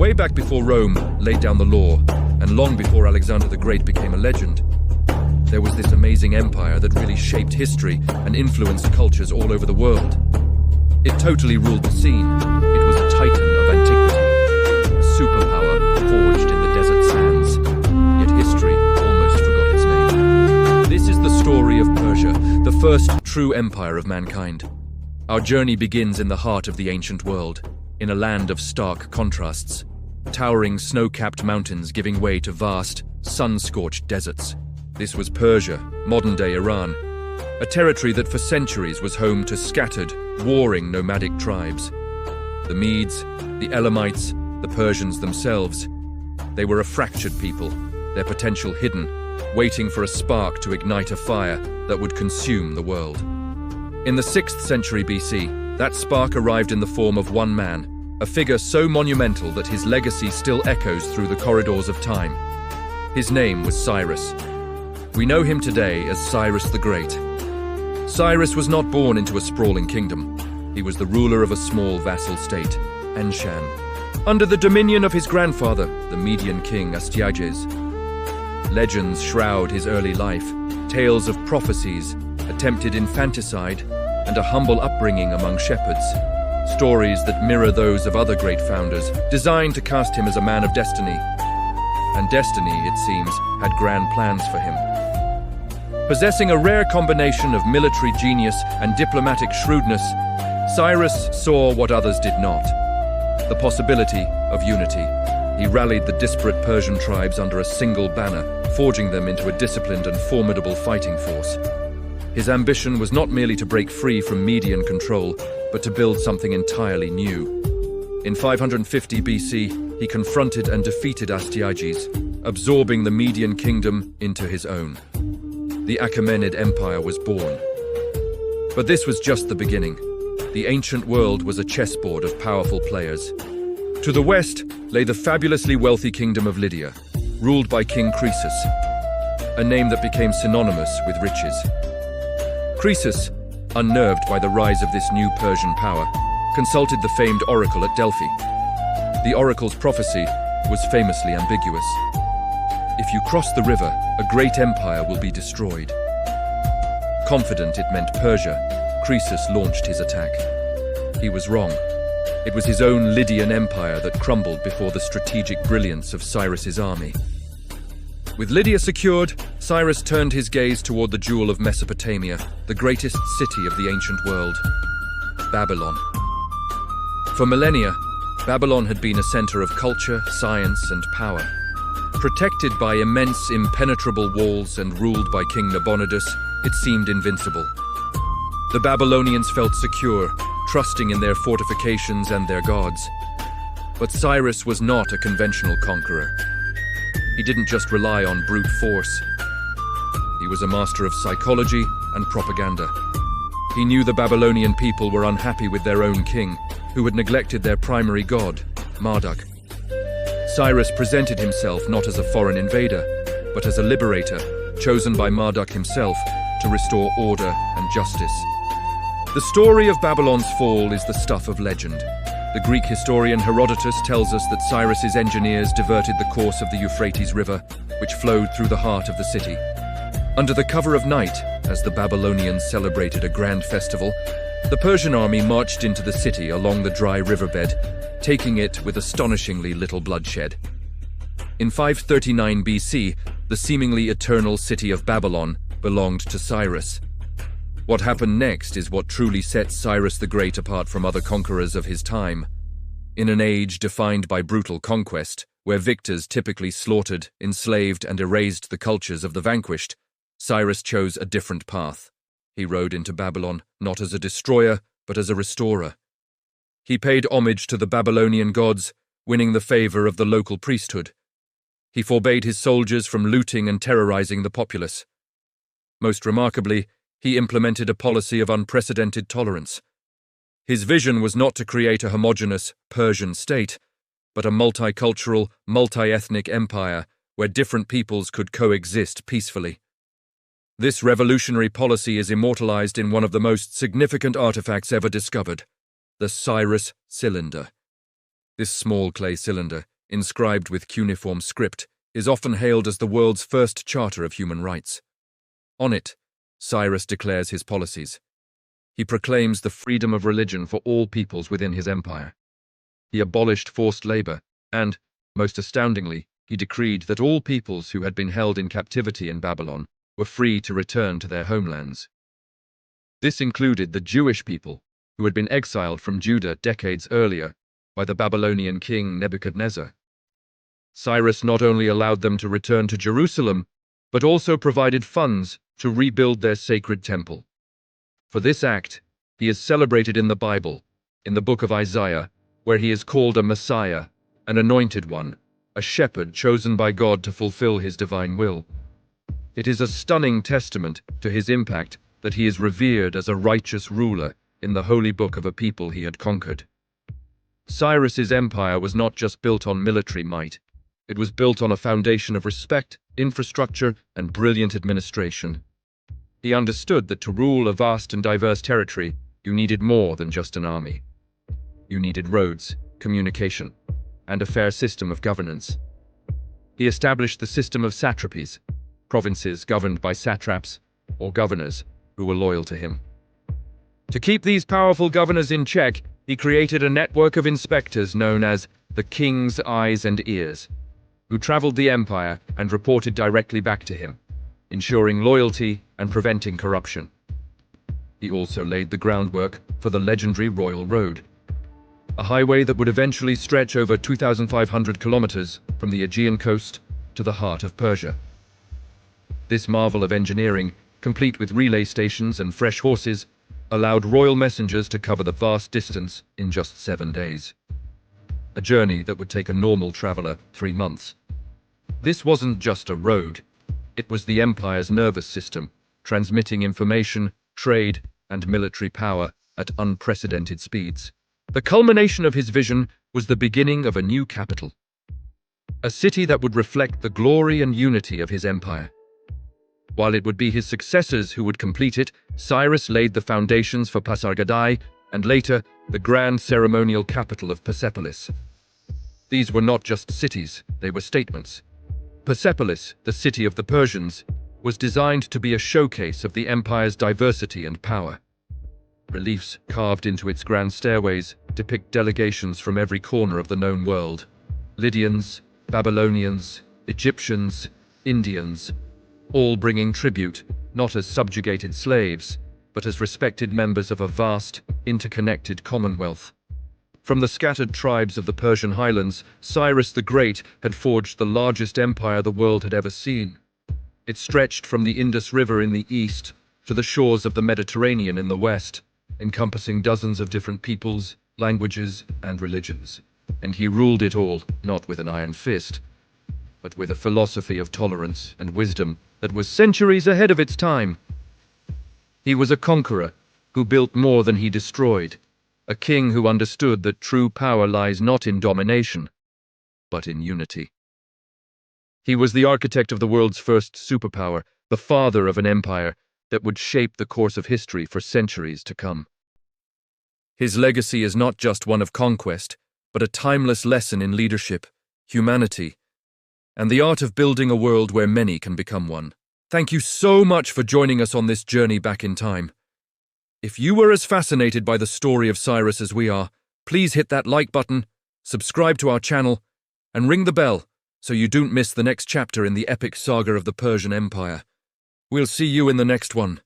Way back before Rome laid down the law, and long before Alexander the Great became a legend, there was this amazing empire that really shaped history and influenced cultures all over the world. It totally ruled the scene. It was a titan of antiquity, a superpower forged in the desert sands. Yet history almost forgot its name. This is the story of Persia, the first true empire of mankind. Our journey begins in the heart of the ancient world, in a land of stark contrasts. Towering snow-capped mountains giving way to vast, sun-scorched deserts. This was Persia, modern-day Iran, a territory that for centuries was home to scattered, warring nomadic tribes. The Medes, the Elamites, the Persians themselves. They were a fractured people, their potential hidden, waiting for a spark to ignite a fire that would consume the world. In the 6th century BC, that spark arrived in the form of one man, a figure so monumental that his legacy still echoes through the corridors of time. His name was Cyrus. We know him today as Cyrus the Great. Cyrus was not born into a sprawling kingdom. He was the ruler of a small vassal state, Anshan, under the dominion of his grandfather, the Median king Astyages. Legends shroud his early life, tales of prophecies, attempted infanticide, and a humble upbringing among shepherds. Stories that mirror those of other great founders, designed to cast him as a man of destiny. And destiny, it seems, had grand plans for him. Possessing a rare combination of military genius and diplomatic shrewdness, Cyrus saw what others did not: the possibility of unity. He rallied the disparate Persian tribes under a single banner, forging them into a disciplined and formidable fighting force. His ambition was not merely to break free from Median control, but to build something entirely new. In 550 BC, he confronted and defeated Astyages, absorbing the Median kingdom into his own. The Achaemenid Empire was born. But this was just the beginning. The ancient world was a chessboard of powerful players. To the west lay the fabulously wealthy kingdom of Lydia, ruled by King Croesus, a name that became synonymous with riches. Croesus, unnerved by the rise of this new Persian power, consulted the famed oracle at Delphi. The oracle's prophecy was famously ambiguous. If you cross the river, a great empire will be destroyed. Confident it meant Persia, Croesus launched his attack. He was wrong. It was his own Lydian empire that crumbled before the strategic brilliance of Cyrus's army. With Lydia secured, Cyrus turned his gaze toward the jewel of Mesopotamia, the greatest city of the ancient world, Babylon. For millennia, Babylon had been a center of culture, science, and power. Protected by immense, impenetrable walls and ruled by King Nabonidus, it seemed invincible. The Babylonians felt secure, trusting in their fortifications and their gods. But Cyrus was not a conventional conqueror. He didn't just rely on brute force. He was a master of psychology and propaganda. He knew the Babylonian people were unhappy with their own king, who had neglected their primary god, Marduk. Cyrus presented himself not as a foreign invader, but as a liberator, chosen by Marduk himself to restore order and justice. The story of Babylon's fall is the stuff of legend. The Greek historian Herodotus tells us that Cyrus's engineers diverted the course of the Euphrates River, which flowed through the heart of the city. Under the cover of night, as the Babylonians celebrated a grand festival, the Persian army marched into the city along the dry riverbed, taking it with astonishingly little bloodshed. In 539 BC, the seemingly eternal city of Babylon belonged to Cyrus. What happened next is what truly sets Cyrus the Great apart from other conquerors of his time. In an age defined by brutal conquest, where victors typically slaughtered, enslaved, and erased the cultures of the vanquished, Cyrus chose a different path. He rode into Babylon not as a destroyer, but as a restorer. He paid homage to the Babylonian gods, winning the favor of the local priesthood. He forbade his soldiers from looting and terrorizing the populace. Most remarkably, he implemented a policy of unprecedented tolerance. His vision was not to create a homogeneous Persian state, but a multicultural, multi-ethnic empire where different peoples could coexist peacefully. This revolutionary policy is immortalized in one of the most significant artifacts ever discovered, the Cyrus cylinder. This small clay cylinder, inscribed with cuneiform script, is often hailed as the world's first charter of human rights. On it, Cyrus declares his policies. He proclaims the freedom of religion for all peoples within his empire. He abolished forced labor, and, most astoundingly, he decreed that all peoples who had been held in captivity in Babylon were free to return to their homelands. This included the Jewish people, who had been exiled from Judah decades earlier by the Babylonian king Nebuchadnezzar. Cyrus not only allowed them to return to Jerusalem, but also provided funds to rebuild their sacred temple. For this act, he is celebrated in the Bible, in the book of Isaiah, where he is called a Messiah, an anointed one, a shepherd chosen by God to fulfill his divine will. It is a stunning testament to his impact that he is revered as a righteous ruler in the holy book of a people he had conquered. Cyrus's empire was not just built on military might. It was built on a foundation of respect, infrastructure, and brilliant administration. He understood that to rule a vast and diverse territory, you needed more than just an army. You needed roads, communication, and a fair system of governance. He established the system of satrapies, provinces governed by satraps, or governors, who were loyal to him. To keep these powerful governors in check, he created a network of inspectors known as the King's Eyes and Ears, who traveled the empire and reported directly back to him, ensuring loyalty and preventing corruption. He also laid the groundwork for the legendary Royal Road, a highway that would eventually stretch over 2,500 kilometers from the Aegean coast to the heart of Persia. This marvel of engineering, complete with relay stations and fresh horses, allowed royal messengers to cover the vast distance in just 7 days. A journey that would take a normal traveler 3 months. This wasn't just a road. It was the empire's nervous system, transmitting information, trade, and military power at unprecedented speeds. The culmination of his vision was the beginning of a new capital, a city that would reflect the glory and unity of his empire. While it would be his successors who would complete it, Cyrus laid the foundations for Pasargadae and later the grand ceremonial capital of Persepolis. These were not just cities, they were statements. Persepolis, the city of the Persians, was designed to be a showcase of the empire's diversity and power. Reliefs carved into its grand stairways depict delegations from every corner of the known world. Lydians, Babylonians, Egyptians, Indians, all bringing tribute, not as subjugated slaves, but as respected members of a vast, interconnected commonwealth. From the scattered tribes of the Persian highlands, Cyrus the Great had forged the largest empire the world had ever seen. It stretched from the Indus River in the east to the shores of the Mediterranean in the west, encompassing dozens of different peoples, languages, and religions. And he ruled it all, not with an iron fist, but with a philosophy of tolerance and wisdom that was centuries ahead of its time. He was a conqueror who built more than he destroyed, a king who understood that true power lies not in domination, but in unity. He was the architect of the world's first superpower, the father of an empire that would shape the course of history for centuries to come. His legacy is not just one of conquest, but a timeless lesson in leadership, humanity, and the art of building a world where many can become one. Thank you so much for joining us on this journey back in time. If you were as fascinated by the story of Cyrus as we are, please hit that like button, subscribe to our channel, and ring the bell so you don't miss the next chapter in the epic saga of the Persian Empire. We'll see you in the next one.